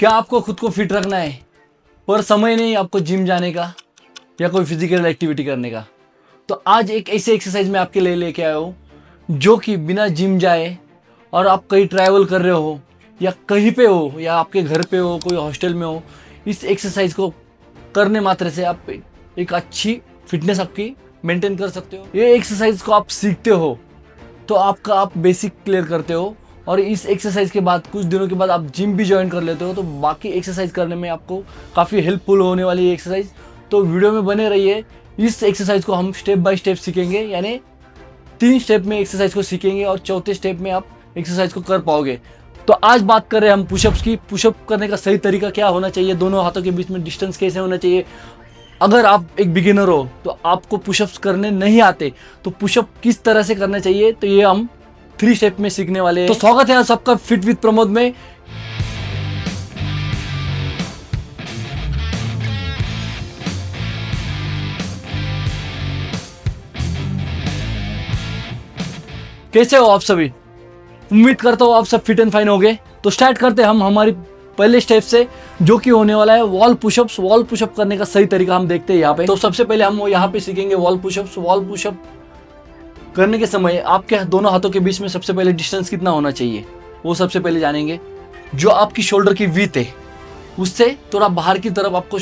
क्या आपको खुद को फिट रखना है पर समय नहीं आपको जिम जाने का या कोई फिजिकल एक्टिविटी करने का? तो आज एक ऐसे एक्सरसाइज मैं आपके लिए लेके आया हूँ जो कि बिना जिम जाए और आप कहीं ट्रैवल कर रहे हो या कहीं पे हो या आपके घर पे हो, कोई हॉस्टल में हो, इस एक्सरसाइज को करने मात्र से आप एक अच्छी फिटनेस आपकी मेंटेन कर सकते हो। ये एक्सरसाइज को आप सीखते हो तो आपका आप बेसिक क्लियर करते हो और इस एक्सरसाइज के बाद कुछ दिनों के बाद आप जिम भी ज्वाइन कर लेते हो, तो बाकी एक्सरसाइज करने में आपको काफ़ी हेल्पफुल होने वाली है एक्सरसाइज। तो वीडियो में बने रहिए। इस एक्सरसाइज को हम स्टेप बाय स्टेप सीखेंगे, यानी 3 स्टेप में एक्सरसाइज को सीखेंगे और चौथे स्टेप में आप एक्सरसाइज को कर पाओगे। तो आज बात कर रहे हैं हम पुशअप्स की। पुशअप करने का सही तरीका क्या होना चाहिए, दोनों हाथों के बीच में डिस्टेंस कैसे होना चाहिए। अगर आप एक बिगिनर हो तो आपको पुशअप्स करने नहीं आते तो पुशअप किस तरह से करना चाहिए, तो ये हम 3 स्टेप में सीखने वाले हैं। तो स्वागत है आप सबका फिट विद प्रमोद में। कैसे हो आप सभी? उम्मीद करता हूँ आप सब फिट एंड फाइन हो गए। तो स्टार्ट करते हैं हम हमारी पहले स्टेप से, जो कि होने वाला है वॉल पुशअप्स। वॉल पुशअप करने का सही तरीका हम देखते हैं यहाँ पे। तो सबसे पहले हम यहाँ पे सीखेंगे वॉल पुशअप्स। वॉल पुशअप करने के समय आपके दोनों हाथों के बीच में सबसे पहले डिस्टेंस कितना होना चाहिए वो सबसे पहले जानेंगे। जो आपकी शोल्डर की विड्थ है उससे थोड़ा बाहर की तरफ आपको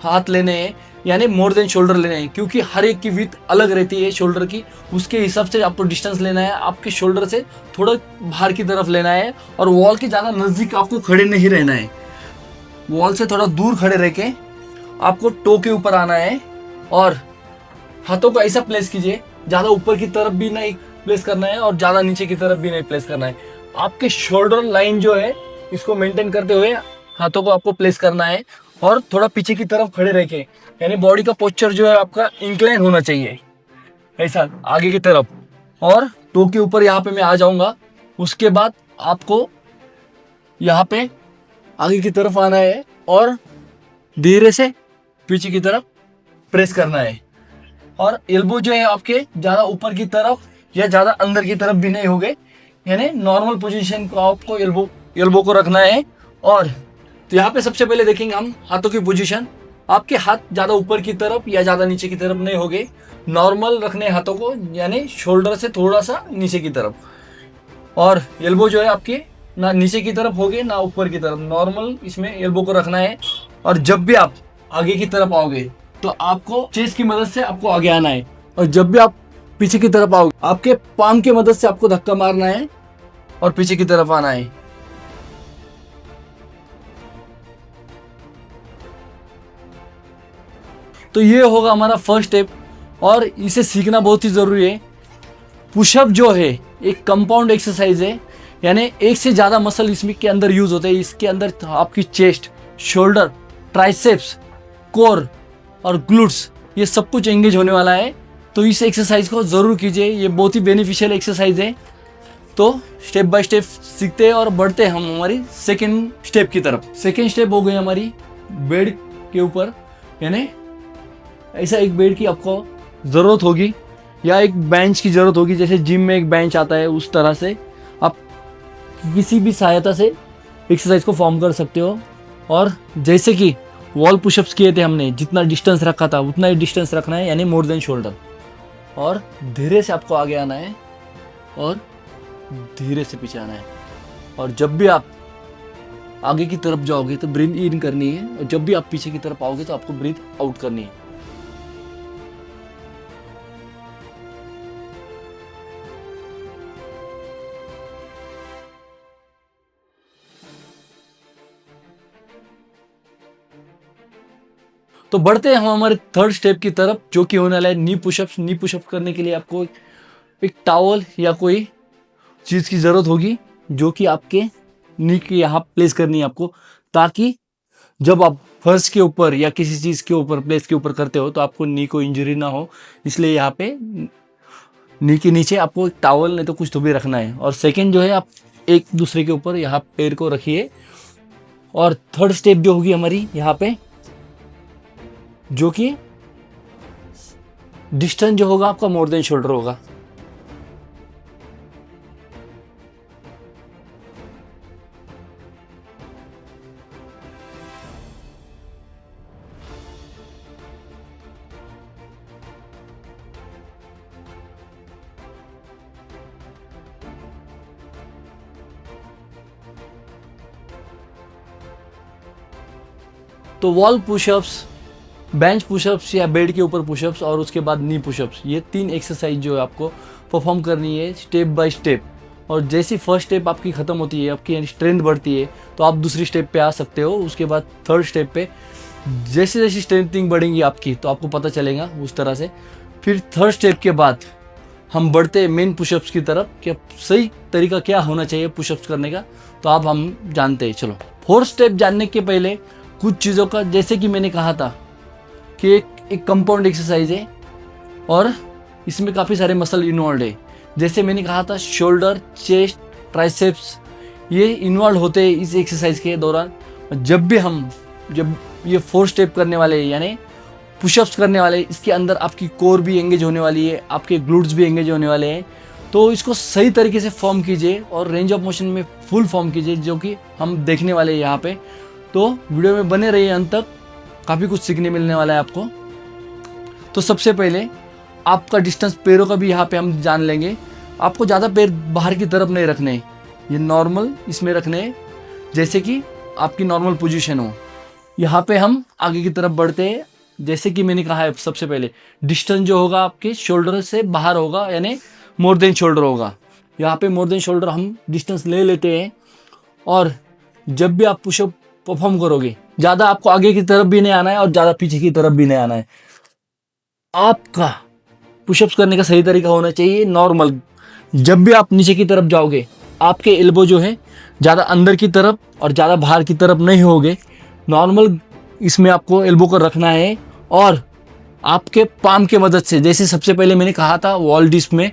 हाथ लेने हैं, यानी मोर देन शोल्डर लेने हैं, क्योंकि हर एक की विड्थ अलग रहती है शोल्डर की। उसके हिसाब से आपको डिस्टेंस लेना है। आपके शोल्डर से थोड़ा बाहर की तरफ लेना है और वॉल के ज़्यादा नज़दीक आपको खड़े नहीं रहना है। वॉल से थोड़ा दूर खड़े रह के आपको टो के ऊपर आना है और हाथों को ऐसा प्लेस कीजिए, ज़्यादा ऊपर की तरफ भी नहीं प्लेस करना है और ज़्यादा नीचे की तरफ भी नहीं प्लेस करना है। आपके शोल्डर लाइन जो है इसको मेंटेन करते हुए हाथों को आपको प्लेस करना है और थोड़ा पीछे की तरफ खड़े रह के, यानी बॉडी का पोस्चर जो है आपका इंक्लाइन होना चाहिए ऐसा आगे की तरफ। और टो के ऊपर यहाँ पे मैं आ जाऊँगा। उसके बाद आपको यहाँ पे आगे की तरफ आना है और धीरे से पीछे की तरफ प्रेस करना है। और एल्बो जो है आपके ज़्यादा ऊपर की तरफ या ज़्यादा अंदर की तरफ भी नहीं हो गए, यानी नॉर्मल पोजीशन को आपको एल्बो को रखना है। और तो यहाँ पे सबसे पहले देखेंगे हम हाथों की पोजीशन। आपके हाथ ज़्यादा ऊपर की तरफ या ज़्यादा नीचे की तरफ नहीं हो गए, नॉर्मल रखने हाथों को, यानी शोल्डर से थोड़ा सा नीचे की तरफ। और एल्बो जो है आपकी ना नीचे की तरफ होगे ना ऊपर की तरफ, नॉर्मल इसमें एल्बो को रखना है। और जब भी आप आगे की तरफ आओगे तो आपको चेस्ट की मदद से आपको आगे आना है, और जब भी आप पीछे की तरफ आओगे आपके पाम की मदद से आपको धक्का मारना है और पीछे की तरफ आना है। तो ये होगा हमारा फर्स्ट स्टेप और इसे सीखना बहुत ही ज़रूरी है। पुशअप जो है एक कंपाउंड एक्सरसाइज है, यानी एक से ज़्यादा मसल इसमें के अंदर यूज़ होते हैं। इसके अंदर आपकी चेस्ट, शोल्डर, ट्राइसेप्स, कोर और ग्लूट्स, ये सब कुछ एंगेज होने वाला है। तो इस एक्सरसाइज को ज़रूर कीजिए, ये बहुत ही बेनिफिशियल एक्सरसाइज है। तो स्टेप बाय स्टेप सीखते हैं और बढ़ते हैं हम हमारी सेकेंड स्टेप की तरफ। सेकेंड स्टेप हो गई हमारी बेड के ऊपर, यानी ऐसा एक बेड की आपको ज़रूरत होगी या एक बेंच की ज़रूरत होगी। जैसे जिम में एक बेंच आता है उस तरह से आप किसी भी सहायता से एक्सरसाइज को फॉर्म कर सकते हो। और जैसे कि वॉल पुशअप्स किए थे हमने, जितना डिस्टेंस रखा था उतना ही डिस्टेंस रखना है, यानी मोर देन शोल्डर। और धीरे से आपको आगे आना है और धीरे से पीछे आना है। और जब भी आप आगे की तरफ जाओगे तो ब्रीथ इन करनी है, और जब भी आप पीछे की तरफ आओगे तो आपको ब्रीथ आउट करनी है। तो बढ़ते हैं हम हमारे थर्ड स्टेप की तरफ, जो कि होने वाला है नी पुशअप्स। नी पुशअप करने के लिए आपको एक टॉवल या कोई चीज़ की ज़रूरत होगी, जो कि आपके नी के यहाँ प्लेस करनी है आपको, ताकि जब आप फर्श के ऊपर या किसी चीज़ के ऊपर, प्लेस के ऊपर करते हो तो आपको नी को इंजरी ना हो। इसलिए यहाँ पे नी के नीचे आपको एक टॉवल नहीं तो कुछ तो भी रखना है। और सेकेंड जो है, आप एक दूसरे के ऊपर यहाँ पैर को रखिए। और थर्ड स्टेप जो होगी हमारी यहाँ पे, जो कि डिस्टेंस जो होगा आपका मोर देन शोल्डर होगा। तो वॉल पुशअप्स, बेंच पुशअप्स या बेड के ऊपर पुशअप्स और उसके बाद नी पुशअप्स, ये 3 एक्सरसाइज जो है आपको परफॉर्म करनी है स्टेप बाय स्टेप। और जैसी फर्स्ट स्टेप आपकी ख़त्म होती है, आपकी स्ट्रेंथ बढ़ती है, तो आप दूसरी स्टेप पे आ सकते हो। उसके बाद थर्ड स्टेप पे जैसे जैसी स्ट्रेंथिंग बढ़ेंगी आपकी, तो आपको पता चलेगा उस तरह से। फिर थर्ड स्टेप के बाद हम बढ़ते हैं मेन पुशअप्स की तरफ कि सही तरीका क्या होना चाहिए पुशअप्स करने का, तो आप हम जानते हैं। चलो, फोर्थ स्टेप जानने के पहले कुछ चीज़ों का, जैसे कि मैंने कहा था कि एक कंपाउंड एक्सरसाइज है और इसमें काफ़ी सारे मसल इन्वॉल्व है। जैसे मैंने कहा था शोल्डर, चेस्ट, ट्राइसेप्स, ये इन्वॉल्व होते हैं इस एक्सरसाइज के दौरान। जब ये 4 स्टेप करने वाले हैं, यानी पुशअप्स करने वाले, इसके अंदर आपकी कोर भी एंगेज होने वाली है, आपके ग्लूट्स भी एंगेज होने वाले हैं। तो इसको सही तरीके से फॉर्म कीजिए और रेंज ऑफ मोशन में फुल फॉर्म कीजिए, जो कि हम देखने वाले हैं यहाँ पे। तो वीडियो में बने रहिए अंत तक, काफ़ी कुछ सीखने मिलने वाला है आपको। तो सबसे पहले आपका डिस्टेंस पैरों का भी यहाँ पे हम जान लेंगे। आपको ज़्यादा पैर बाहर की तरफ नहीं रखने, ये नॉर्मल इसमें रखने, जैसे कि आपकी नॉर्मल पोजीशन हो। यहाँ पे हम आगे की तरफ बढ़ते हैं। जैसे कि मैंने कहा है, सबसे पहले डिस्टेंस जो होगा आपके शोल्डर से बाहर होगा, यानी मोर देन शोल्डर होगा। यहाँ पे मोर देन शोल्डर हम डिस्टेंस ले लेते हैं। और जब भी आप पुशअप परफॉर्म करोगे, ज़्यादा आपको आगे की तरफ भी नहीं आना है और ज़्यादा पीछे की तरफ भी नहीं आना है। आपका पुशअप्स करने का सही तरीका होना चाहिए नॉर्मल। जब भी आप नीचे की तरफ जाओगे, आपके एल्बो जो है ज़्यादा अंदर की तरफ और ज़्यादा बाहर की तरफ नहीं होगे, नॉर्मल इसमें आपको एल्बो को रखना है। और आपके पाम के मदद से, जैसे सबसे पहले मैंने कहा था वॉल डिस्क में,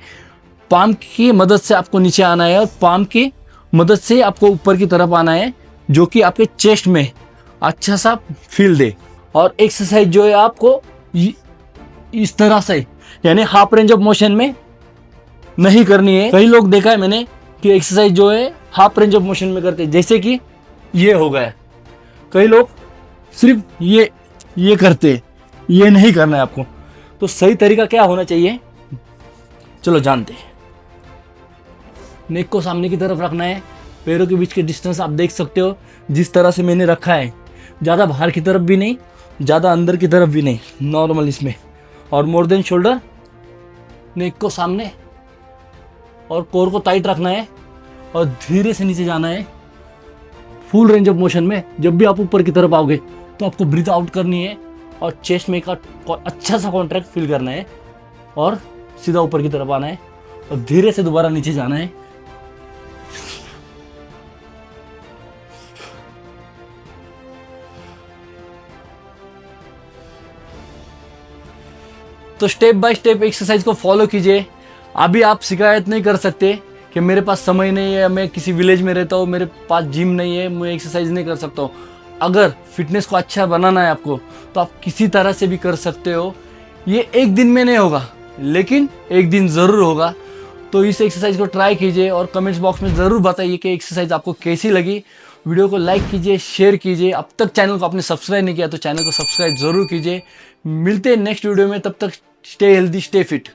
पाम की मदद से आपको नीचे आना है और पाम की मदद से आपको ऊपर की तरफ आना है, जो कि आपके चेस्ट में अच्छा सा फील दे। और एक्सरसाइज जो है आपको इस तरह से, यानी हाफ रेंज ऑफ मोशन में नहीं करनी है। कई लोग देखा है मैंने कि एक्सरसाइज जो है हाफ रेंज ऑफ मोशन में करते हैं, जैसे कि ये हो गया। कई लोग सिर्फ ये करते हैं, ये नहीं करना है आपको। तो सही तरीका क्या होना चाहिए, चलो जानते हैं। नेक को सामने की तरफ रखना है। पैरों के बीच के डिस्टेंस आप देख सकते हो जिस तरह से मैंने रखा है, ज़्यादा बाहर की तरफ भी नहीं, ज़्यादा अंदर की तरफ भी नहीं, नॉर्मल इसमें। और मोर देन शोल्डर, नेक को सामने और कोर को टाइट रखना है और धीरे से नीचे जाना है फुल रेंज ऑफ मोशन में। जब भी आप ऊपर की तरफ आओगे तो आपको ब्रीथ आउट करनी है और चेस्ट में का अच्छा सा कॉन्ट्रैक्ट फील करना है और सीधा ऊपर की तरफ आना है और धीरे से दोबारा नीचे जाना है। तो स्टेप बाय स्टेप एक्सरसाइज को फॉलो कीजिए। अभी आप शिकायत नहीं कर सकते कि मेरे पास समय नहीं है, मैं किसी विलेज में रहता हूँ, मेरे पास जिम नहीं है, मैं एक्सरसाइज नहीं कर सकता हूँ। अगर फिटनेस को अच्छा बनाना है आपको, तो आप किसी तरह से भी कर सकते हो। ये एक दिन में नहीं होगा, लेकिन एक दिन ज़रूर होगा। तो इस एक्सरसाइज को ट्राई कीजिए और कमेंट्स बॉक्स में ज़रूर बताइए कि एक्सरसाइज आपको कैसी लगी। वीडियो को लाइक कीजिए, शेयर कीजिए। अब तक चैनल को आपने सब्सक्राइब नहीं किया तो चैनल को सब्सक्राइब ज़रूर कीजिए। मिलते हैं नेक्स्ट वीडियो में, तब तक स्टे हेल्दी, स्टे फिट।